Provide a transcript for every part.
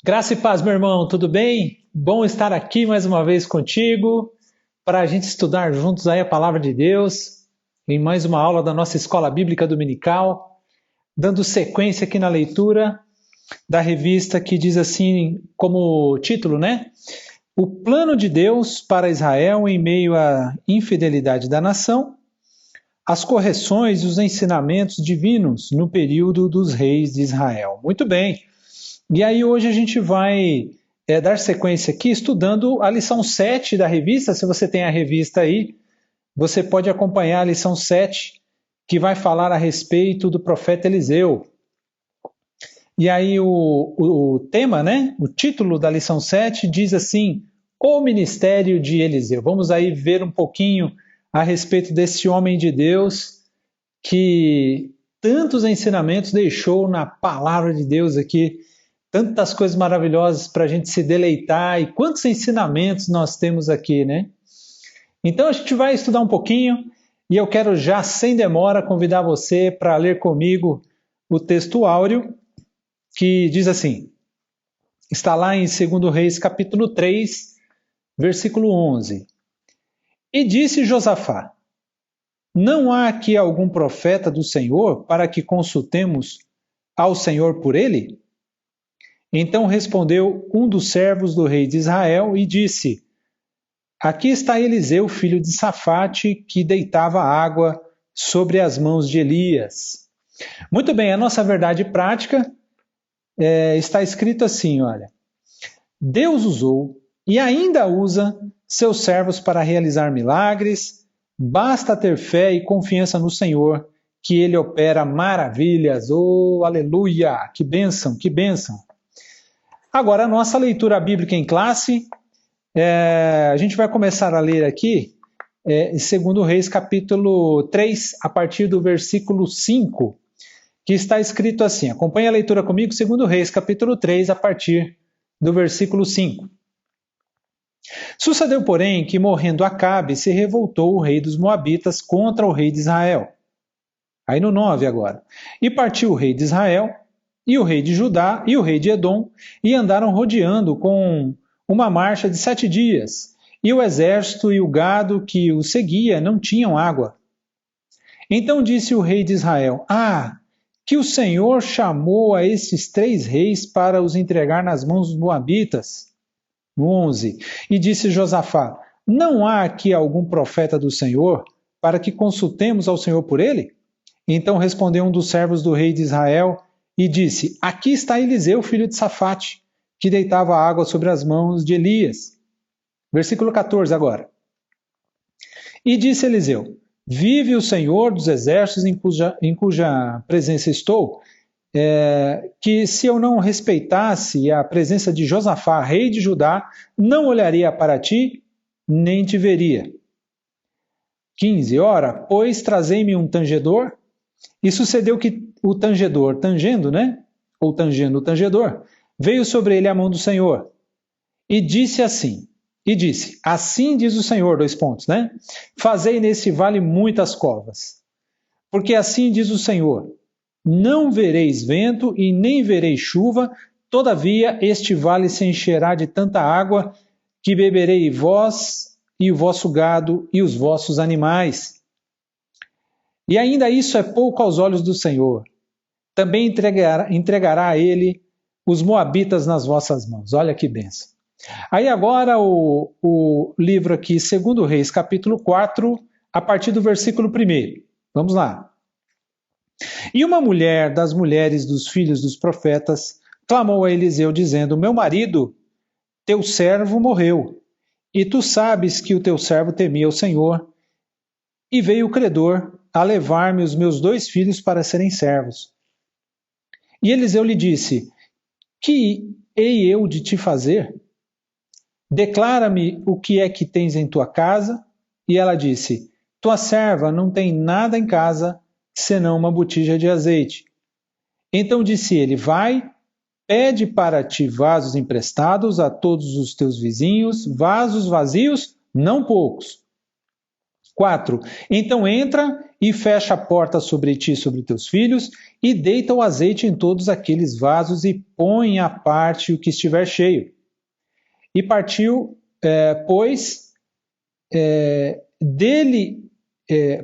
Graça e paz, meu irmão, tudo bem? Bom estar aqui mais uma vez contigo para a gente estudar juntos aí a palavra de Deus em mais uma aula da nossa Escola Bíblica Dominical, dando sequência aqui na leitura da revista que diz assim como título, né? O plano de Deus para Israel em meio à infidelidade da nação, as correções e os ensinamentos divinos no período dos reis de Israel. Muito bem. E aí hoje a gente vai dar sequência aqui estudando a lição 7 da revista. Se você tem a revista aí, você pode acompanhar a lição 7, que vai falar a respeito do profeta Eliseu. E aí o tema, né? O título da lição 7 diz assim, o ministério de Eliseu. Vamos aí ver um pouquinho a respeito desse homem de Deus que tantos ensinamentos deixou na palavra de Deus aqui, tantas coisas maravilhosas para a gente se deleitar e quantos ensinamentos nós temos aqui, né? Então a gente vai estudar um pouquinho e eu quero já, sem demora, convidar você para ler comigo o texto áureo que diz assim, está lá em 2 Reis capítulo 3, versículo 11. E disse Josafá, não há aqui algum profeta do Senhor para que consultemos ao Senhor por ele? Então respondeu um dos servos do rei de Israel e disse, aqui está Eliseu, filho de Safate, que deitava água sobre as mãos de Elias. Muito bem, a nossa verdade prática está escrito assim, olha. Deus usou e ainda usa seus servos para realizar milagres, basta ter fé e confiança no Senhor, que Ele opera maravilhas. Oh, aleluia! Que bênção, que bênção! Agora, a nossa leitura bíblica em classe, a gente vai começar a ler aqui, 2 Reis capítulo 3, a partir do versículo 5, que está escrito assim, acompanhe a leitura comigo, 2 Reis capítulo 3, a partir do versículo 5. Sucedeu, porém, que morrendo Acabe, se revoltou o rei dos Moabitas contra o rei de Israel. Aí no 9 agora. E partiu o rei de Israel, e o rei de Judá, e o rei de Edom, e andaram rodeando com uma marcha de 7 dias, e o exército e o gado que o seguia não tinham água. Então disse o rei de Israel, que o Senhor chamou a esses 3 reis para os entregar nas mãos dos Moabitas. 11. E disse Josafá, não há aqui algum profeta do Senhor para que consultemos ao Senhor por ele? Então respondeu um dos servos do rei de Israel e disse, aqui está Eliseu, filho de Safate, que deitava água sobre as mãos de Elias. Versículo 14 agora. E disse Eliseu, vive o Senhor dos exércitos em cuja presença estou, que se eu não respeitasse a presença de Josafá, rei de Judá, não olharia para ti, nem te veria. 15. Ora, pois trazei-me um tangedor, e sucedeu que o tangedor, tangendo, né? Ou tangendo o tangedor, veio sobre ele a mão do Senhor, e disse assim, assim diz o Senhor, 2 pontos, né? Fazei nesse vale muitas covas, porque assim diz o Senhor, não vereis vento e nem vereis chuva, todavia este vale se encherá de tanta água que beberei vós e o vosso gado e os vossos animais. E ainda isso é pouco aos olhos do Senhor. Também entregará a ele os moabitas nas vossas mãos. Olha que bênção. Aí agora o livro aqui, 2 Reis, capítulo 4, a partir do versículo 1. Vamos lá. E uma mulher das mulheres dos filhos dos profetas clamou a Eliseu, dizendo, meu marido, teu servo morreu, e tu sabes que o teu servo temia o Senhor, e veio o credor a levar-me os meus 2 filhos para serem servos. E Eliseu lhe disse, que hei eu de te fazer? Declara-me o que é que tens em tua casa. E ela disse, tua serva não tem nada em casa, senão uma botija de azeite. Então disse ele, vai, pede para ti vasos emprestados a todos os teus vizinhos, vasos vazios, não poucos. 4. Então entra e fecha a porta sobre ti e sobre teus filhos, e deita o azeite em todos aqueles vasos, e põe à parte o que estiver cheio. E partiu,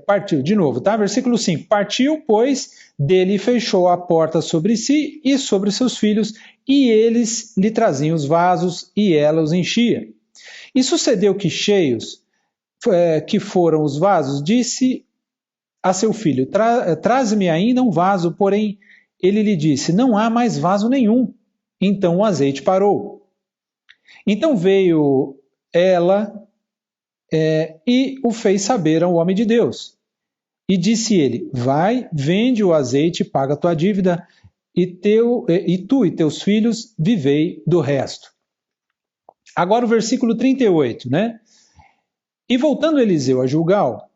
partiu, de novo, tá? Versículo 5. Partiu, pois, dele fechou a porta sobre si e sobre seus filhos, e eles lhe traziam os vasos, e ela os enchia. E sucedeu que cheios que foram os vasos, disse a seu filho, traze-me ainda um vaso, porém ele lhe disse, não há mais vaso nenhum. Então o azeite parou. Então veio ela e o fez saber ao homem de Deus. E disse ele, vai, vende o azeite e paga a tua dívida, e tu e teus filhos vivei do resto. Agora o versículo 38, né? E voltando Eliseu a Gilgal,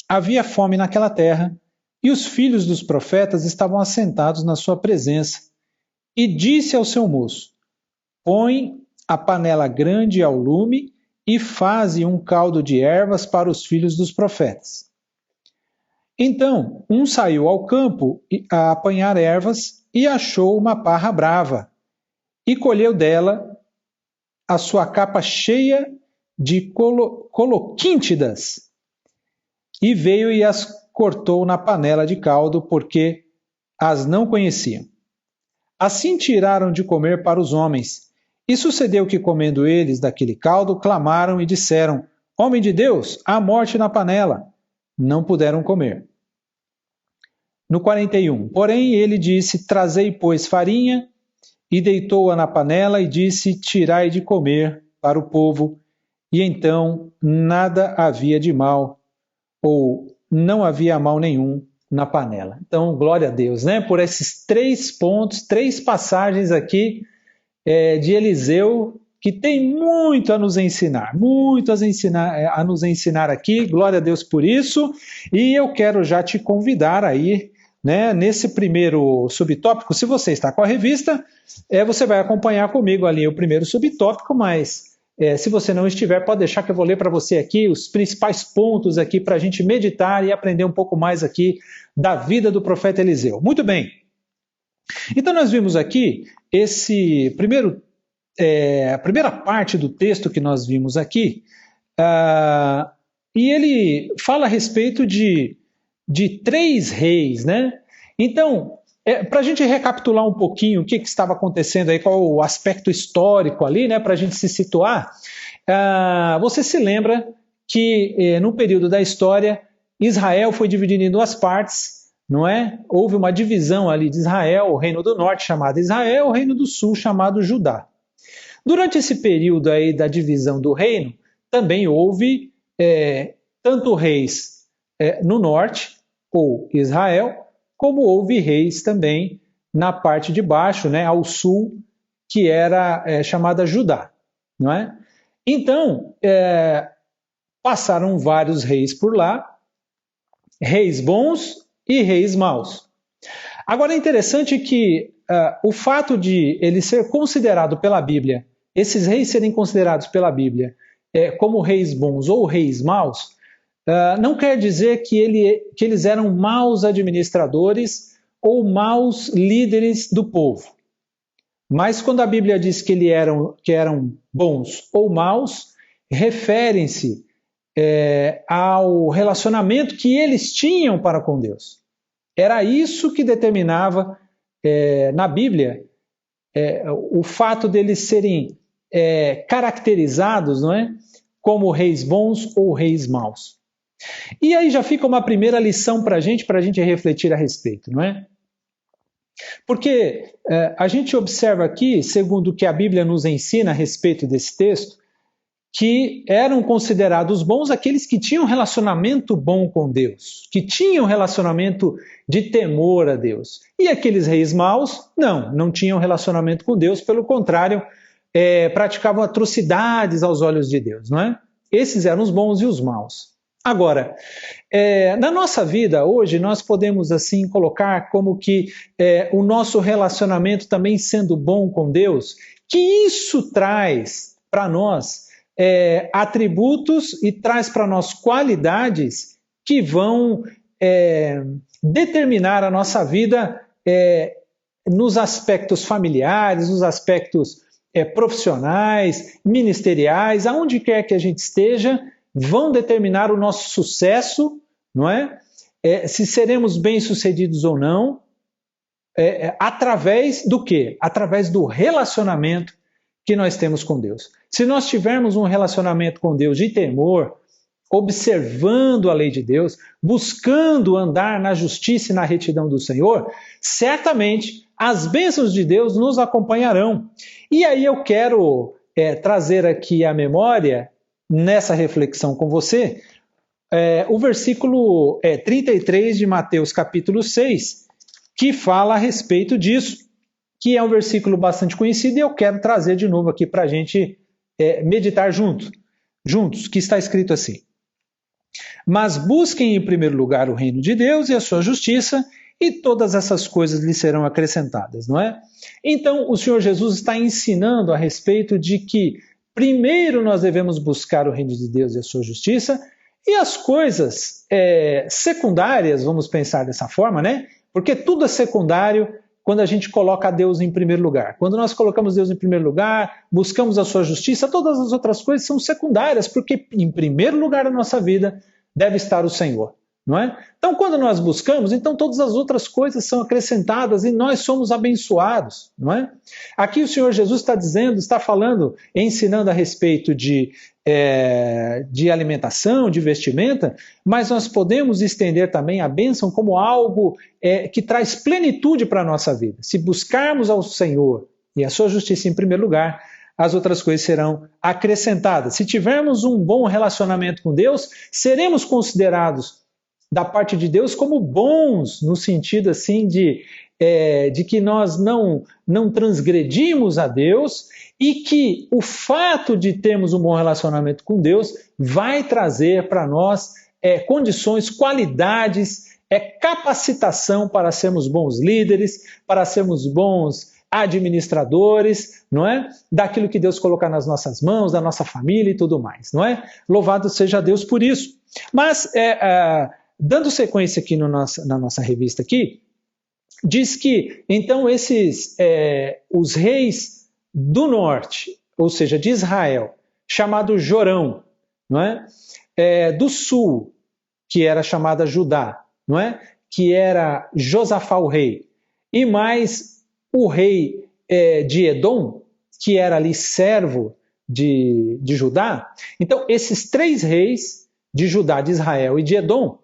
havia fome naquela terra, e os filhos dos profetas estavam assentados na sua presença. E disse ao seu moço, põe a panela grande ao lume, e faze um caldo de ervas para os filhos dos profetas. Então, um saiu ao campo a apanhar ervas, e achou uma parra brava, e colheu dela a sua capa cheia de coloquíntidas, e veio e as cortou na panela de caldo, porque as não conheciam. Assim tiraram de comer para os homens, e sucedeu que, comendo eles daquele caldo, clamaram e disseram, homem de Deus, há morte na panela. Não puderam comer. No 41, porém ele disse, trazei, pois, farinha, e deitou-a na panela, e disse, tirai de comer para o povo. E então nada havia de mal, ou não havia mal nenhum na panela. Então, glória a Deus, né? Por esses 3 pontos, 3 passagens aqui de Eliseu, que tem muito a nos ensinar, a nos ensinar aqui, glória a Deus por isso, e eu quero já te convidar aí, né, nesse primeiro subtópico, se você está com a revista, você vai acompanhar comigo ali o primeiro subtópico, mas se você não estiver, pode deixar que eu vou ler para você aqui os principais pontos aqui para a gente meditar e aprender um pouco mais aqui da vida do profeta Eliseu. Muito bem. Então nós vimos aqui esse a primeira parte do texto que nós vimos aqui, e ele fala a respeito de 3 reis, né? Então, para a gente recapitular um pouquinho o que estava acontecendo aí, qual o aspecto histórico ali, né, para a gente se situar, você se lembra que no período da história, Israel foi dividido em 2 partes, não é? Houve uma divisão ali de Israel, o reino do norte chamado Israel, o reino do sul chamado Judá. Durante esse período aí da divisão do reino, também houve tanto reis no norte, ou Israel, como houve reis também na parte de baixo, né, ao sul, que era chamada Judá, não é? Então, passaram vários reis por lá, reis bons e reis maus. Agora é interessante que o fato de ele ser considerado pela Bíblia, esses reis serem considerados pela Bíblia como reis bons ou reis maus, não quer dizer que eles eram maus administradores ou maus líderes do povo. Mas quando a Bíblia diz que eram bons ou maus, referem-se ao relacionamento que eles tinham para com Deus. Era isso que determinava na Bíblia o fato deles serem caracterizados, não é, como reis bons ou reis maus. E aí já fica uma primeira lição para a gente refletir a respeito, não é? Porque a gente observa aqui, segundo o que a Bíblia nos ensina a respeito desse texto, que eram considerados bons aqueles que tinham relacionamento bom com Deus, que tinham relacionamento de temor a Deus. E aqueles reis maus, não tinham relacionamento com Deus, pelo contrário, praticavam atrocidades aos olhos de Deus, não é? Esses eram os bons e os maus. Agora, na nossa vida hoje, nós podemos assim colocar como que o nosso relacionamento também sendo bom com Deus, que isso traz para nós atributos e traz para nós qualidades que vão determinar a nossa vida nos aspectos familiares, nos aspectos profissionais, ministeriais, aonde quer que a gente esteja, vão determinar o nosso sucesso, não é? Se seremos bem-sucedidos ou não, através do quê? Através do relacionamento que nós temos com Deus. Se nós tivermos um relacionamento com Deus de temor, observando a lei de Deus, buscando andar na justiça e na retidão do Senhor, certamente as bênçãos de Deus nos acompanharão. E aí eu quero trazer aqui à memória, nessa reflexão com você, o versículo 33 de Mateus capítulo 6, que fala a respeito disso, que é um versículo bastante conhecido e eu quero trazer de novo aqui para a gente meditar juntos, que está escrito assim: mas busquem em primeiro lugar o reino de Deus e a sua justiça, e todas essas coisas lhe serão acrescentadas, não é? Então, o Senhor Jesus está ensinando a respeito de que primeiro nós devemos buscar o reino de Deus e a sua justiça, e as coisas secundárias, vamos pensar dessa forma, né? Porque tudo é secundário quando a gente coloca Deus em primeiro lugar. Quando nós colocamos Deus em primeiro lugar, buscamos a sua justiça, todas as outras coisas são secundárias, porque em primeiro lugar da nossa vida deve estar o Senhor, não é? Então, quando nós buscamos, então todas as outras coisas são acrescentadas e nós somos abençoados, não é? Aqui o Senhor Jesus está dizendo, está falando, ensinando a respeito de alimentação, de vestimenta, mas nós podemos estender também a bênção como algo que traz plenitude para a nossa vida. Se buscarmos ao Senhor e a sua justiça em primeiro lugar, as outras coisas serão acrescentadas. Se tivermos um bom relacionamento com Deus, seremos considerados da parte de Deus como bons, no sentido assim de que nós não transgredimos a Deus e que o fato de termos um bom relacionamento com Deus vai trazer para nós condições, qualidades, capacitação para sermos bons líderes, para sermos bons administradores, não é? Daquilo que Deus colocar nas nossas mãos, da nossa família e tudo mais, não é? Louvado seja Deus por isso. Mas, dando sequência aqui na nossa revista aqui, diz que, então, os reis do norte, ou seja, de Israel, chamado Jorão, não é? Do sul, que era chamada Judá, não é? Que era Josafá o rei, e mais o rei de Edom, que era ali servo de Judá. Então, esses três reis de Judá, de Israel e de Edom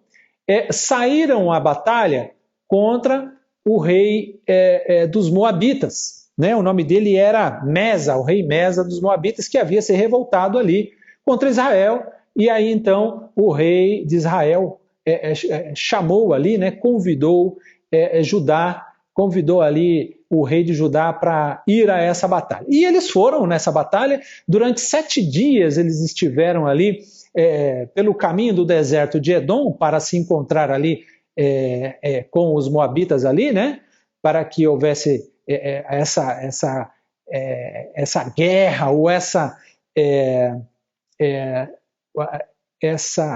saíram à batalha contra o rei dos Moabitas. Né? O nome dele era Mesa, o rei Mesa dos Moabitas, que havia se revoltado ali contra Israel. E aí, então, o rei de Israel chamou ali, né, convidou Judá, convidou ali o rei de Judá para ir a essa batalha. E eles foram nessa batalha, durante 7 dias eles estiveram ali pelo caminho do deserto de Edom, para se encontrar ali com os moabitas ali, né, para que houvesse essa guerra ou essa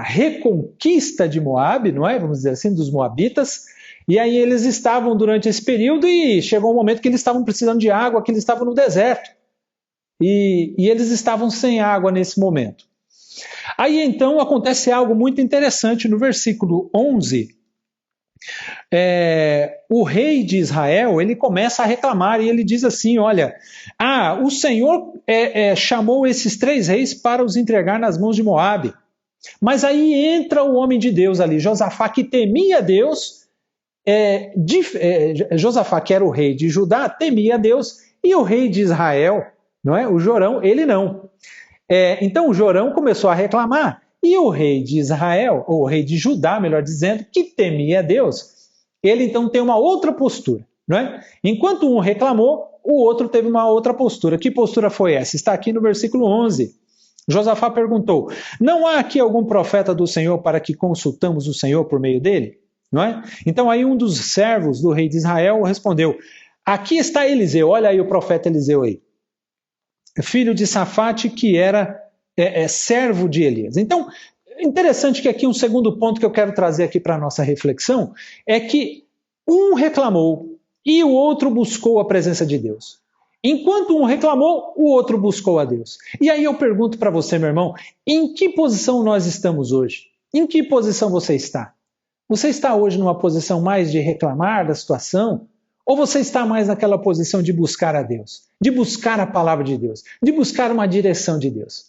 reconquista de Moabe, não é? Vamos dizer assim, dos moabitas. E aí eles estavam durante esse período e chegou um momento que eles estavam precisando de água, que eles estavam no deserto. E eles estavam sem água nesse momento. Aí então acontece algo muito interessante no versículo 11. O rei de Israel, ele começa a reclamar e ele diz assim, olha, o Senhor chamou esses 3 reis para os entregar nas mãos de Moabe. Mas aí entra o homem de Deus ali, Josafá, que temia Deus. Josafá, que era o rei de Judá, temia Deus, e o rei de Israel, não é? O Jorão, ele não. Então o Jorão começou a reclamar, e o rei de Israel, ou o rei de Judá, melhor dizendo, que temia Deus, ele então tem uma outra postura, não é? Enquanto um reclamou, o outro teve uma outra postura. Que postura foi essa? Está aqui no versículo 11. Josafá perguntou, não há aqui algum profeta do Senhor para que consultamos o Senhor por meio dele? Não é? Então aí um dos servos do rei de Israel respondeu, aqui está Eliseu, olha aí o profeta Eliseu aí, filho de Safate, que era servo de Elias. Então interessante que aqui um segundo ponto que eu quero trazer aqui para a nossa reflexão é que um reclamou e o outro buscou a presença de Deus. Enquanto um reclamou, o outro buscou a Deus. E aí eu pergunto para você, meu irmão, em que posição nós estamos hoje? Em que posição você está? Você está hoje numa posição mais de reclamar da situação? Ou você está mais naquela posição de buscar a Deus? De buscar a palavra de Deus? De buscar uma direção de Deus?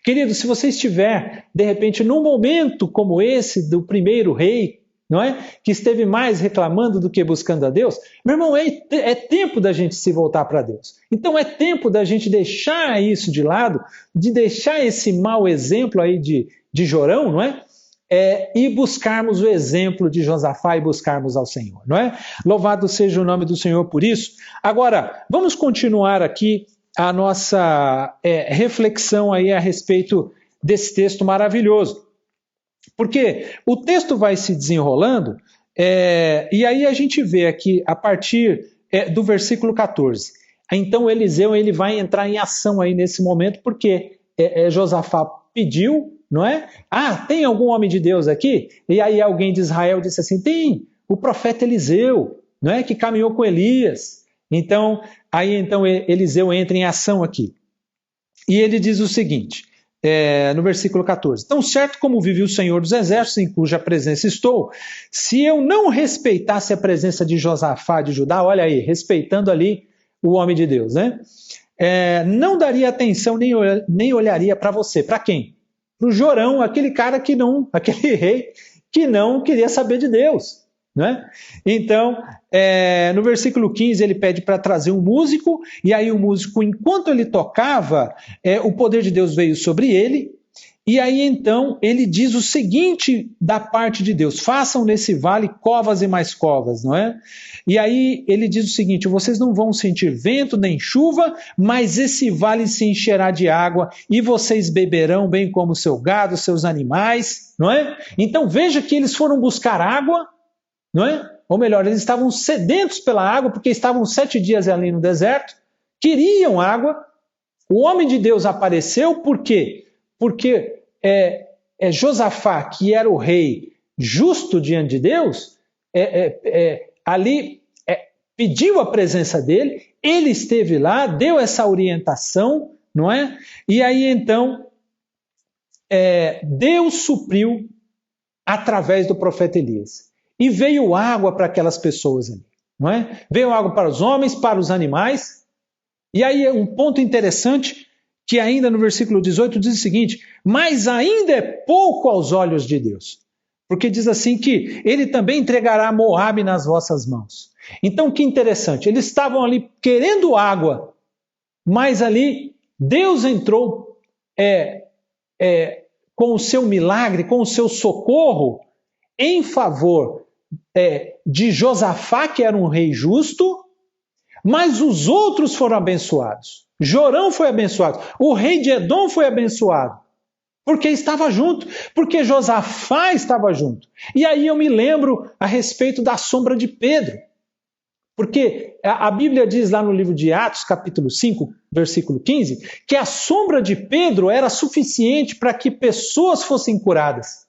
Querido, se você estiver, de repente, num momento como esse do primeiro rei, não é? Que esteve mais reclamando do que buscando a Deus, meu irmão, é tempo da gente se voltar para Deus. Então é tempo da gente deixar isso de lado, de deixar esse mau exemplo aí de Jorão, não é? E buscarmos o exemplo de Josafá e buscarmos ao Senhor, não é? Louvado seja o nome do Senhor por isso. Agora, vamos continuar aqui a nossa reflexão aí a respeito desse texto maravilhoso. Porque o texto vai se desenrolando, e aí a gente vê aqui, a partir do versículo 14. Então Eliseu ele vai entrar em ação aí nesse momento, porque Josafá pediu, não é? Tem algum homem de Deus aqui? E aí alguém de Israel disse assim, tem o profeta Eliseu, não é? Que caminhou com Elias. Então Eliseu entra em ação aqui. E ele diz o seguinte, no versículo 14. Tão certo como vive o Senhor dos Exércitos, em cuja presença estou, se eu não respeitasse a presença de Josafá de Judá, olha aí, respeitando ali o homem de Deus, né? Não daria atenção nem olharia para você. Para quem? Para o Jorão, aquele rei que não queria saber de Deus. Né? Então, no versículo 15, ele pede para trazer um músico, e aí o músico, enquanto ele tocava, o poder de Deus veio sobre ele, e aí então ele diz o seguinte da parte de Deus, façam nesse vale covas e mais covas, não é? E aí ele diz o seguinte, vocês não vão sentir vento nem chuva, mas esse vale se encherá de água, e vocês beberão bem como seu gado, seus animais, não é? Então veja que eles foram buscar água, não é? Ou melhor, eles estavam sedentos pela água, porque estavam 7 dias ali no deserto, queriam água. O homem de Deus apareceu, por quê? Porque Josafá, que era o rei justo diante de Deus, ali pediu a presença dele, ele esteve lá, deu essa orientação, não é? E aí então, Deus supriu através do profeta Elias. E veio água para aquelas pessoas ali, não é? Veio água para os homens, para os animais. E aí um ponto interessante, que ainda no versículo 18 diz o seguinte, mas ainda é pouco aos olhos de Deus. Porque diz assim que ele também entregará Moabe nas vossas mãos. Então que interessante, eles estavam ali querendo água, mas ali Deus entrou com o seu milagre, com o seu socorro, em favor de Josafá, que era um rei justo, mas os outros foram abençoados. Jorão foi abençoado, o rei de Edom foi abençoado, porque estava junto, porque Josafá estava junto. E aí eu me lembro a respeito da sombra de Pedro, porque a Bíblia diz lá no livro de Atos, capítulo 5, versículo 15, que a sombra de Pedro era suficiente para que pessoas fossem curadas.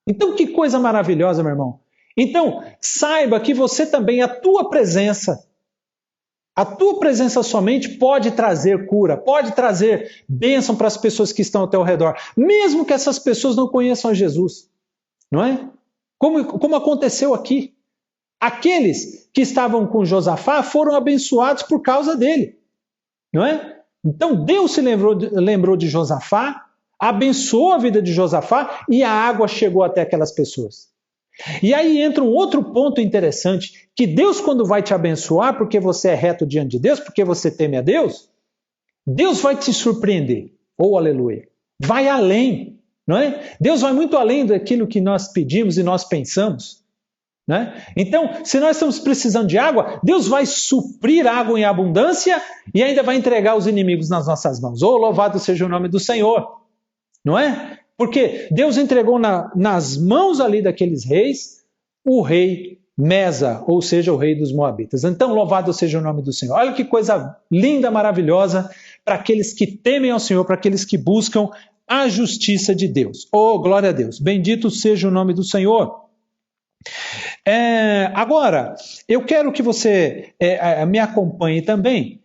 Então, que coisa maravilhosa, meu irmão. Então, saiba que você também, a tua presença somente pode trazer cura, pode trazer bênção para as pessoas que estão ao teu redor, mesmo que essas pessoas não conheçam a Jesus, não é? Como aconteceu aqui. Aqueles que estavam com Josafá foram abençoados por causa dele, não é? Então, Deus se lembrou de Josafá, abençoou a vida de Josafá e a água chegou até aquelas pessoas. E aí entra um outro ponto interessante, que Deus quando vai te abençoar, porque você é reto diante de Deus, porque você teme a Deus, Deus vai te surpreender. Oh, aleluia. Vai além, não é? Deus vai muito além daquilo que nós pedimos e nós pensamos. Né? Então, se nós estamos precisando de água, Deus vai suprir água em abundância e ainda vai entregar os inimigos nas nossas mãos. Oh, louvado seja o nome do Senhor. Não é? Porque Deus entregou nas mãos ali daqueles reis o rei Mesa, ou seja, o rei dos Moabitas. Então, louvado seja o nome do Senhor. Olha que coisa linda, maravilhosa para aqueles que temem ao Senhor, para aqueles que buscam a justiça de Deus. Oh, glória a Deus. Bendito seja o nome do Senhor. Agora, eu quero que você me acompanhe também.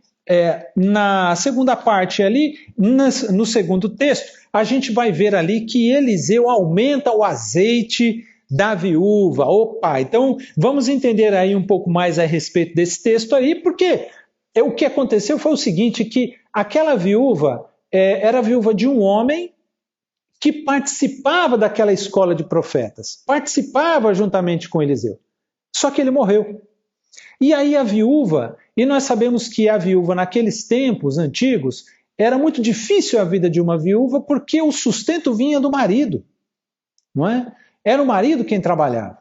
Na segunda parte ali, no segundo texto, a gente vai ver ali que Eliseu aumenta o azeite da viúva. Opa, então vamos entender aí um pouco mais a respeito desse texto aí, porque o que aconteceu foi o seguinte, que aquela viúva era viúva de um homem que participava daquela escola de profetas, participava juntamente com Eliseu. Só que ele morreu. E aí a viúva, e nós sabemos que a viúva naqueles tempos antigos, era muito difícil a vida de uma viúva porque o sustento vinha do marido, não é? Era o marido quem trabalhava,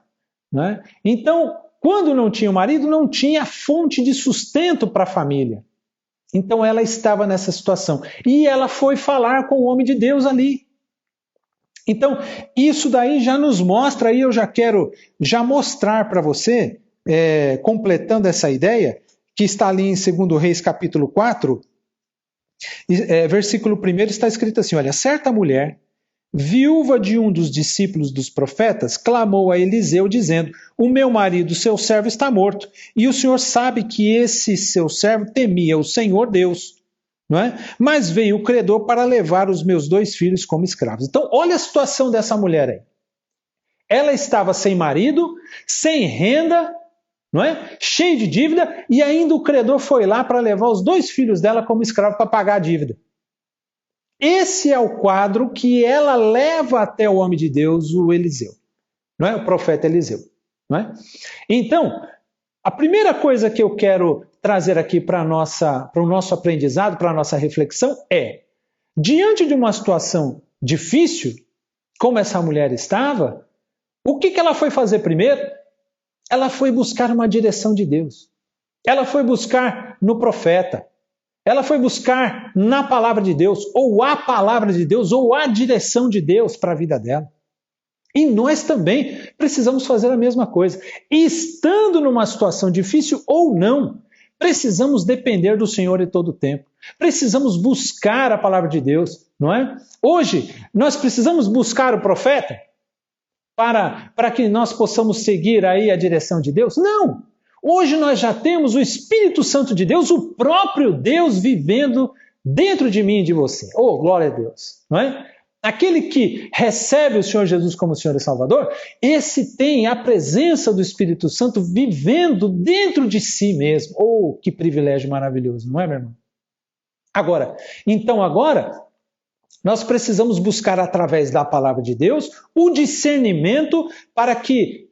não é? Então, quando não tinha o marido, não tinha fonte de sustento para a família. Então ela estava nessa situação. E ela foi falar com o homem de Deus ali. Então, isso daí já nos mostra, aí eu já quero mostrar para você, completando essa ideia, que está ali em 2 Reis capítulo 4, versículo 1 está escrito assim, olha, certa mulher, viúva de um dos discípulos dos profetas, clamou a Eliseu dizendo, o meu marido, seu servo, está morto, e o Senhor sabe que esse seu servo temia o Senhor Deus, não é? Mas veio o credor para levar os meus 2 filhos como escravos. Então, olha a situação dessa mulher aí. Ela estava sem marido, sem renda, não é? Cheia de dívida, e ainda o credor foi lá para levar os 2 filhos dela como escravo para pagar a dívida. Esse é o quadro que ela leva até o homem de Deus, o Eliseu, não é? O profeta Eliseu, não é? Então, a primeira coisa que eu quero trazer aqui para o nosso aprendizado, para a nossa reflexão diante de uma situação difícil, como essa mulher estava, o que ela foi fazer primeiro? Ela foi buscar uma direção de Deus. Ela foi buscar no profeta. Ela foi buscar na palavra de Deus, ou a palavra de Deus, ou a direção de Deus para a vida dela. E nós também precisamos fazer a mesma coisa. Estando numa situação difícil ou não, precisamos depender do Senhor em todo o tempo. Precisamos buscar a palavra de Deus, não é? Hoje, nós precisamos buscar o profeta para que nós possamos seguir aí a direção de Deus? Não! Hoje nós já temos o Espírito Santo de Deus, o próprio Deus vivendo dentro de mim e de você. Oh, glória a Deus, não é? Aquele que recebe o Senhor Jesus como Senhor e Salvador, esse tem a presença do Espírito Santo vivendo dentro de si mesmo. Oh, que privilégio maravilhoso, não é, meu irmão? Agora, nós precisamos buscar através da palavra de Deus o discernimento para que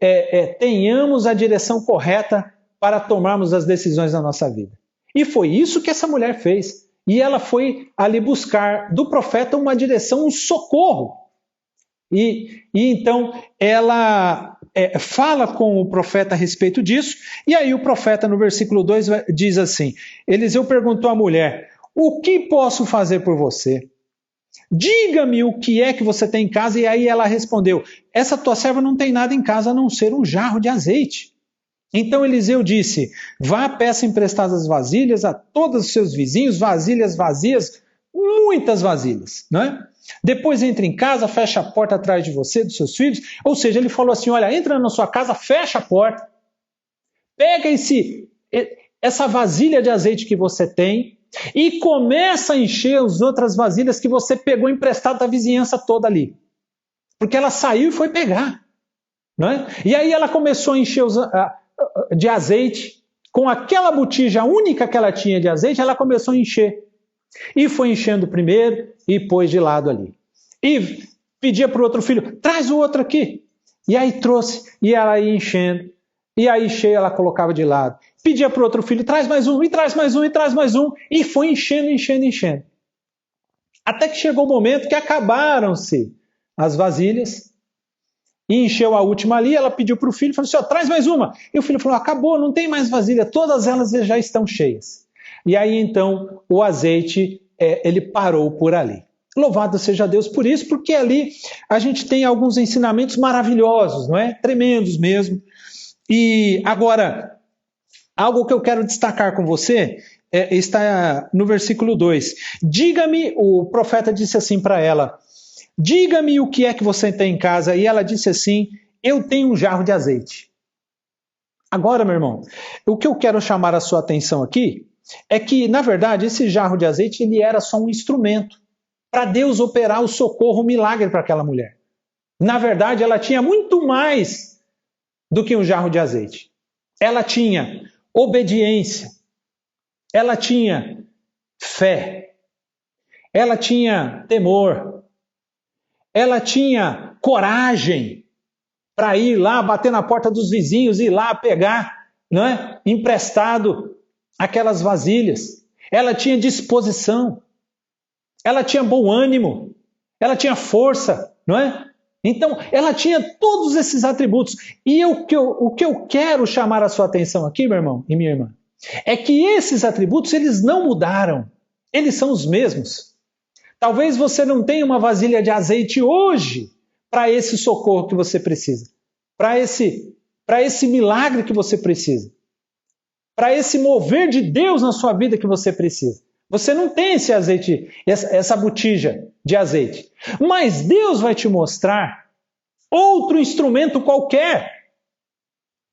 tenhamos a direção correta para tomarmos as decisões da nossa vida. E foi isso que essa mulher fez. E ela foi ali buscar do profeta uma direção, um socorro. E então ela fala com o profeta a respeito disso, e aí o profeta no versículo 2 diz assim, Eliseu perguntou à mulher, o que posso fazer por você? Diga-me o que é que você tem em casa, e aí ela respondeu, essa tua serva não tem nada em casa a não ser um jarro de azeite. Então Eliseu disse, vá, peça emprestadas vasilhas a todos os seus vizinhos, vasilhas vazias, muitas vasilhas, não é? Depois entre em casa, fecha a porta atrás de você, dos seus filhos, ou seja, ele falou assim, olha, entra na sua casa, fecha a porta, pega essa vasilha de azeite que você tem e começa a encher as outras vasilhas que você pegou emprestado da vizinhança toda ali, porque ela saiu e foi pegar, não é? E aí ela começou a encher de azeite, com aquela botija única que ela tinha de azeite, ela começou a encher. E foi enchendo primeiro e pôs de lado ali. E pedia para o outro filho, traz o outro aqui. E aí trouxe, e ela ia enchendo. E aí cheia ela colocava de lado. Pedia para o outro filho, traz mais um, e traz mais um, e traz mais um. E foi enchendo, enchendo, enchendo. Até que chegou o momento que acabaram-se as vasilhas. E encheu a última ali, ela pediu para o filho, falou assim, traz mais uma. E o filho falou, acabou, não tem mais vasilha, todas elas já estão cheias. E aí então o azeite, ele parou por ali. Louvado seja Deus por isso, porque ali a gente tem alguns ensinamentos maravilhosos, não é? Tremendos mesmo. E agora, algo que eu quero destacar com você, está no versículo 2. Diga-me, o profeta disse assim para ela, diga-me o que é que você tem em casa. E ela disse assim, eu tenho um jarro de azeite. Agora, meu irmão, o que eu quero chamar a sua atenção aqui é que, na verdade, esse jarro de azeite ele era só um instrumento para Deus operar o socorro, o milagre para aquela mulher. Na verdade, ela tinha muito mais do que um jarro de azeite. Ela tinha obediência, ela tinha fé, ela tinha temor, ela tinha coragem para ir lá, bater na porta dos vizinhos, ir lá pegar, não é? Emprestado aquelas vasilhas. Ela tinha disposição, ela tinha bom ânimo, ela tinha força, não é? Então, ela tinha todos esses atributos. E o que eu quero chamar a sua atenção aqui, meu irmão e minha irmã, é que esses atributos, eles não mudaram. Eles são os mesmos. Talvez você não tenha uma vasilha de azeite hoje para esse socorro que você precisa, para esse milagre que você precisa, para esse mover de Deus na sua vida que você precisa. Você não tem esse azeite, essa botija de azeite. Mas Deus vai te mostrar outro instrumento qualquer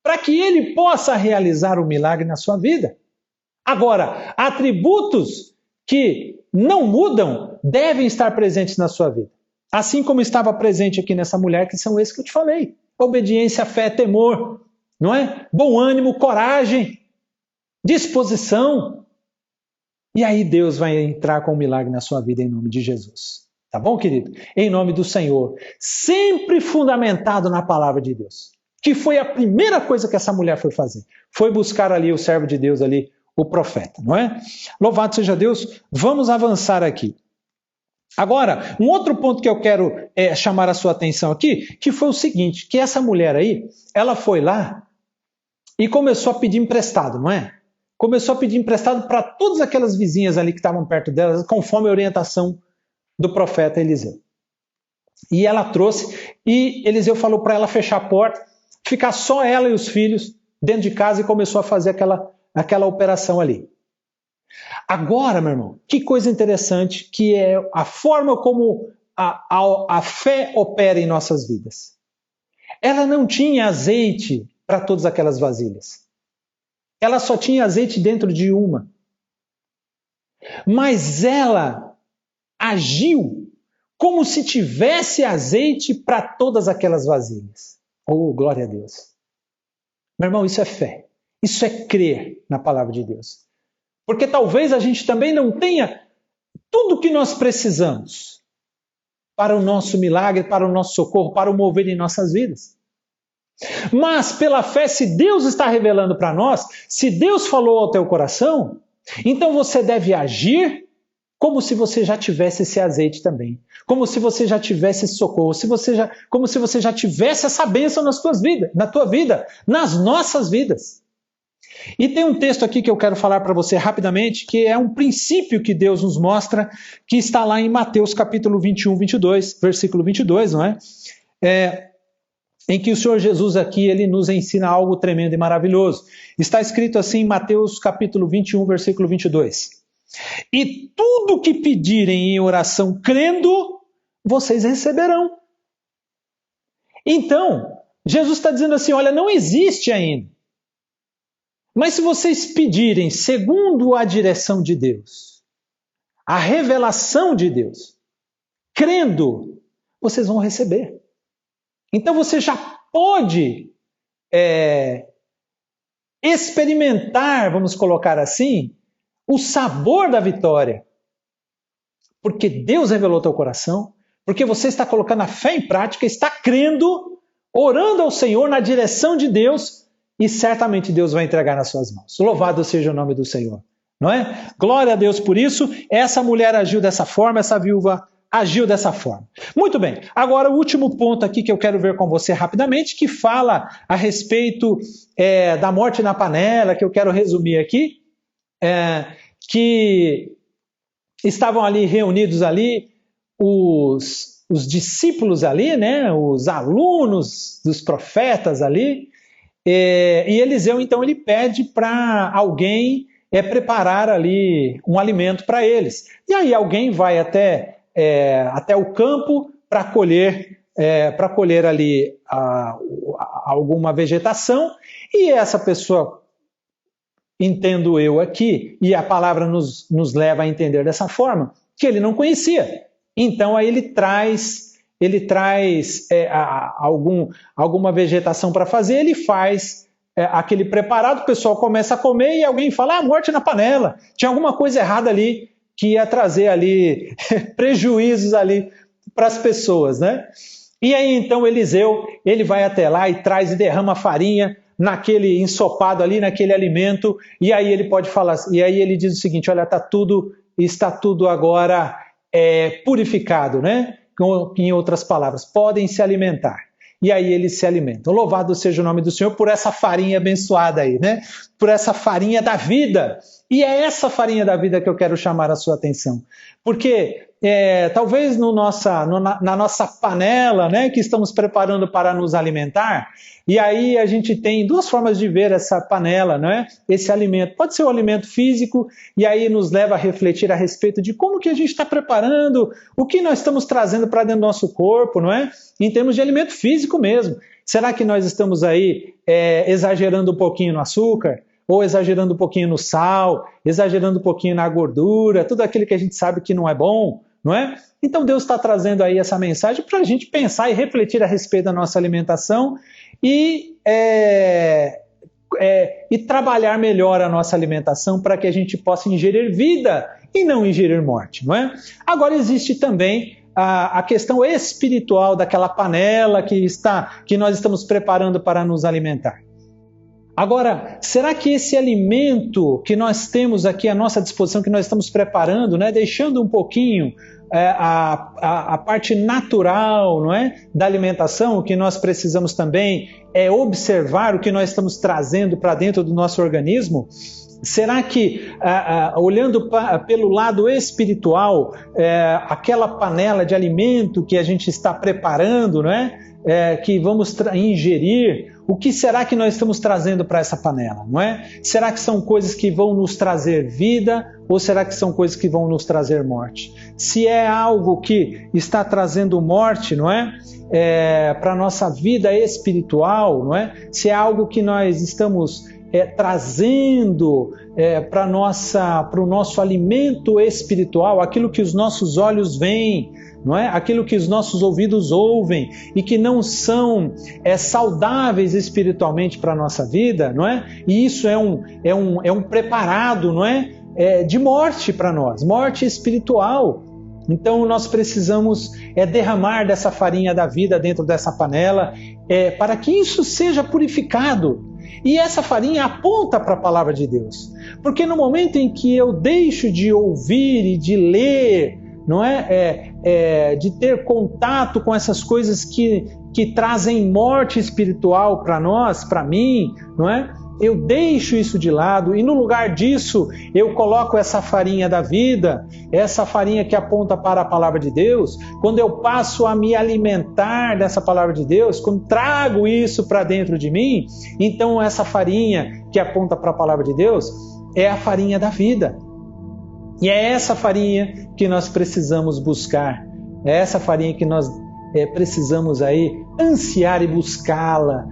para que Ele possa realizar o milagre na sua vida. Agora, atributos que não mudam devem estar presentes na sua vida. Assim como estava presente aqui nessa mulher, que são esses que eu te falei. Obediência, fé, temor, não é? Bom ânimo, coragem, disposição. E aí Deus vai entrar com um milagre na sua vida em nome de Jesus. Tá bom, querido? Em nome do Senhor. Sempre fundamentado na palavra de Deus. Que foi a primeira coisa que essa mulher foi fazer. Foi buscar ali o servo de Deus ali, o profeta, não é? Louvado seja Deus. Vamos avançar aqui. Agora, um outro ponto que eu quero chamar a sua atenção aqui, que foi o seguinte, que essa mulher aí, ela foi lá e começou a pedir emprestado, não é? Começou a pedir emprestado para todas aquelas vizinhas ali que estavam perto delas, conforme a orientação do profeta Eliseu. E ela trouxe, e Eliseu falou para ela fechar a porta, ficar só ela e os filhos dentro de casa e começou a fazer aquela operação ali. Agora, meu irmão, que coisa interessante que é a forma como a fé opera em nossas vidas. Ela não tinha azeite para todas aquelas vasilhas. Ela só tinha azeite dentro de uma. Mas ela agiu como se tivesse azeite para todas aquelas vasilhas. Oh, glória a Deus. Meu irmão, isso é fé. Isso é crer na palavra de Deus. Porque talvez a gente também não tenha tudo o que nós precisamos para o nosso milagre, para o nosso socorro, para o mover em nossas vidas. Mas pela fé, se Deus está revelando para nós, se Deus falou ao teu coração, então você deve agir como se você já tivesse esse azeite também. Como se você já tivesse esse socorro, como se você já tivesse essa bênção na tua vida, nas nossas vidas. E tem um texto aqui que eu quero falar para você rapidamente, que é um princípio que Deus nos mostra, que está lá em Mateus capítulo 21, 22, versículo 22, não é? Em que o Senhor Jesus aqui, ele nos ensina algo tremendo e maravilhoso. Está escrito assim em Mateus capítulo 21, versículo 22. E tudo que pedirem em oração crendo, vocês receberão. Então, Jesus está dizendo assim, olha, não existe ainda. Mas se vocês pedirem segundo a direção de Deus, a revelação de Deus, crendo, vocês vão receber. Então você já pode experimentar, vamos colocar assim, o sabor da vitória. Porque Deus revelou teu coração, porque você está colocando a fé em prática, está crendo, orando ao Senhor na direção de Deus, e certamente Deus vai entregar nas suas mãos. Louvado seja o nome do Senhor, não é? Glória a Deus por isso. Essa mulher agiu dessa forma, essa viúva agiu dessa forma. Muito bem, agora o último ponto aqui que eu quero ver com você rapidamente, que fala a respeito da morte na panela, que eu quero resumir aqui, que estavam ali reunidos ali os discípulos ali, né, os alunos dos profetas ali, e Eliseu então ele pede para alguém preparar ali um alimento para eles. E aí alguém vai até o campo para colher ali alguma vegetação, e essa pessoa, entendo eu aqui, e a palavra nos leva a entender dessa forma, que ele não conhecia. Então aí ele traz alguma vegetação para fazer, ele faz aquele preparado, o pessoal começa a comer e alguém fala, morte na panela, tinha alguma coisa errada ali, que ia trazer ali prejuízos ali para as pessoas, né? E aí então Eliseu, ele vai até lá e traz e derrama farinha naquele ensopado ali, naquele alimento, e aí ele pode falar, e aí ele diz o seguinte, olha, está tudo agora purificado, né? Em outras palavras, podem se alimentar. E aí eles se alimentam. Louvado seja o nome do Senhor por essa farinha abençoada aí, né? Por essa farinha da vida. E é essa farinha da vida que eu quero chamar a sua atenção. Porque talvez na nossa panela, né, que estamos preparando para nos alimentar, e aí a gente tem duas formas de ver essa panela, né? Esse alimento. Pode ser o alimento físico, e aí nos leva a refletir a respeito de como que a gente está preparando, o que nós estamos trazendo para dentro do nosso corpo, não é? Em termos de alimento físico mesmo. Será que nós estamos aí exagerando um pouquinho no açúcar? Ou exagerando um pouquinho no sal, exagerando um pouquinho na gordura, tudo aquilo que a gente sabe que não é bom, não é? Então Deus está trazendo aí essa mensagem para a gente pensar e refletir a respeito da nossa alimentação e trabalhar melhor a nossa alimentação para que a gente possa ingerir vida e não ingerir morte, não é? Agora existe também a questão espiritual daquela panela que nós estamos preparando para nos alimentar. Agora, será que esse alimento que nós temos aqui à nossa disposição, que nós estamos preparando, né, deixando um pouquinho a parte natural, não é, da alimentação, o que nós precisamos também é observar o que nós estamos trazendo para dentro do nosso organismo? Será que, olhando pelo lado espiritual, aquela panela de alimento que a gente está preparando, não é? Que vamos ingerir, o que será que nós estamos trazendo para essa panela, não é? Será que são coisas que vão nos trazer vida ou será que são coisas que vão nos trazer morte? Se é algo que está trazendo morte, não é? Para a nossa vida espiritual, não é? Se é algo que nós estamos trazendo para o nosso alimento espiritual, aquilo que os nossos olhos veem, não é? Aquilo que os nossos ouvidos ouvem e que não são saudáveis espiritualmente para a nossa vida, não é? E isso é um preparado, não é? De morte para nós, morte espiritual. Então nós precisamos derramar dessa farinha da vida dentro dessa panela para que isso seja purificado. E essa farinha aponta para a palavra de Deus. Porque no momento em que eu deixo de ouvir e de ler, não de ter contato com essas coisas que trazem morte espiritual para nós, para mim, não é? Eu deixo isso de lado e no lugar disso eu coloco essa farinha da vida, essa farinha que aponta para a palavra de Deus. Quando eu passo a me alimentar dessa palavra de Deus, quando trago isso para dentro de mim, então essa farinha que aponta para a palavra de Deus é a farinha da vida. E é essa farinha que nós precisamos buscar, é essa farinha que nós precisamos aí ansiar e buscá-la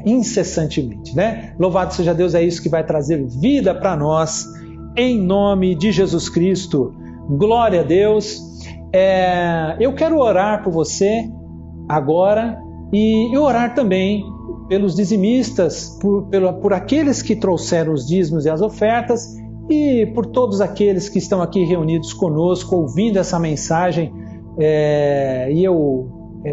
incessantemente, né? Louvado seja Deus, é isso que vai trazer vida para nós, em nome de Jesus Cristo. Glória a Deus. Eu quero orar por você agora e orar também pelos dizimistas, por aqueles que trouxeram os dízimos e as ofertas e por todos aqueles que estão aqui reunidos conosco, ouvindo essa mensagem, e eu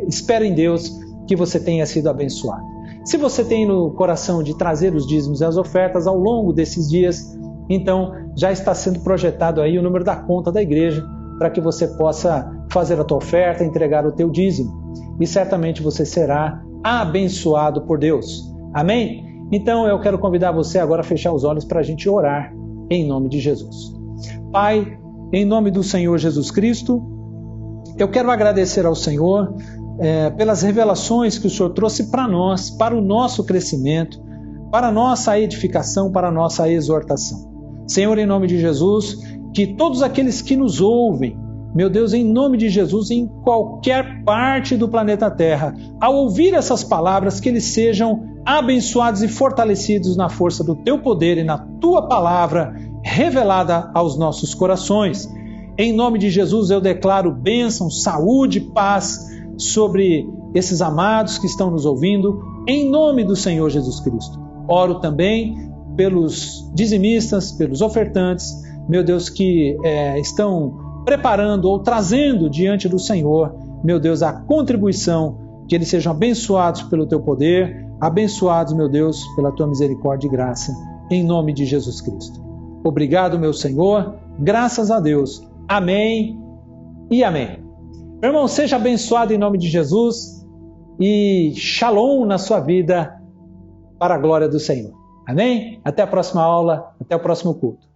espero em Deus que você tenha sido abençoado. Se você tem no coração de trazer os dízimos e as ofertas ao longo desses dias, então já está sendo projetado aí o número da conta da igreja para que você possa fazer a tua oferta, entregar o teu dízimo. E certamente você será abençoado por Deus. Amém? Então eu quero convidar você agora a fechar os olhos para a gente orar em nome de Jesus. Pai, em nome do Senhor Jesus Cristo, eu quero agradecer ao Senhor pelas revelações que o Senhor trouxe para nós, para o nosso crescimento, para a nossa edificação, para a nossa exortação. Senhor, em nome de Jesus, que todos aqueles que nos ouvem meu Deus, em nome de Jesus, em qualquer parte do planeta Terra, ao ouvir essas palavras, que eles sejam abençoados e fortalecidos na força do Teu poder e na Tua palavra revelada aos nossos corações. Em nome de Jesus, eu declaro bênção, saúde, paz sobre esses amados que estão nos ouvindo, em nome do Senhor Jesus Cristo. Oro também pelos dizimistas, pelos ofertantes, meu Deus, que estão preparando ou trazendo diante do Senhor, meu Deus, a contribuição, que eles sejam abençoados pelo Teu poder, abençoados, meu Deus, pela Tua misericórdia e graça, em nome de Jesus Cristo. Obrigado, meu Senhor, graças a Deus. Amém e amém. Meu irmão, seja abençoado em nome de Jesus e shalom na sua vida para a glória do Senhor. Amém? Até a próxima aula, até o próximo culto.